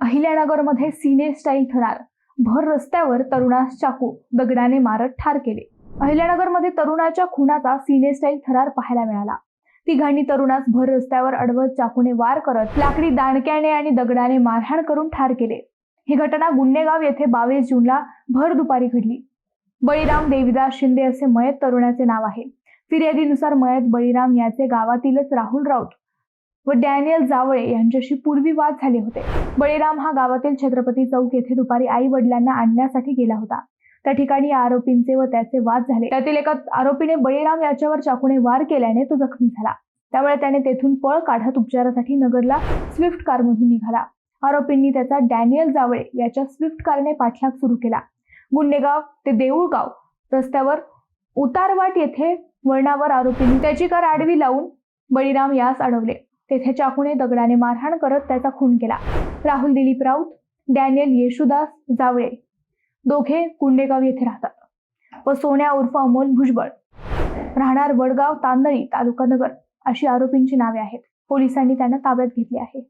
अहिल्यानगरमध्ये सिने style थरार, भर रस्त्यावर तरुणास चाकू दगडाने मारत ठार केले। अहिल्यानगरमध्ये तरुणाच्या खुनाचा सिने स्टाईल थरार पाहायला मिळाला। तिघांनी तरुणास भर रस्त्यावर अडवत चाकूने वार करत लाकडी दांडक्याने आणि दगडाने मारहाण करून ठार केले। ही घटना गुन्हेगाव येथे 22 जूनला भर दुपारी घडली। बळीराम देविदास शिंदे असे मयत तरुणाचे नाव आहे। फिर्यादीनुसार मयत बळीराम याचे गावातीलच राहुल राऊत व डॅनियल जावळे यांच्याशी पूर्वी वाद झाले होते। बळीराम हा गावातील छत्रपती चौक येथे दुपारी आई वडिलांना आणण्यासाठी गेला होता। त्या ठिकाणी आरोपींचे व त्याचे वाद झाले। त्यातील एका आरोपीने बळीराम याच्यावर चाकूने वार केल्याने तो जखमी झाला। त्यामुळे त्याने तेथून पळ काढत उपचारासाठी नगरला स्विफ्ट कारमधून निघाला। आरोपींनी त्याचा डॅनियल जावळे याच्या स्विफ्ट कारने पाठलाग सुरू केला। गुन्हेगाव ते देऊळगाव रस्त्यावर उतारवाट येथे वळणावर आरोपींनी त्याची कार आडवी लावून बळीराम यास अडवले। तेथे चाकूने दगडाने मारहाण करत त्याचा खून केला। राहुल दिलीप राऊत, डॅनियल येशुदास जावळे दोघे गुंडेगाव येथे राहतात व सोन्या उर्फ अमोल भुजबळ राहणार वडगाव तांदळी तालुका नगर अशी आरोपींची नावे आहेत। पोलिसांनी त्यांना ताब्यात घेतले आहे।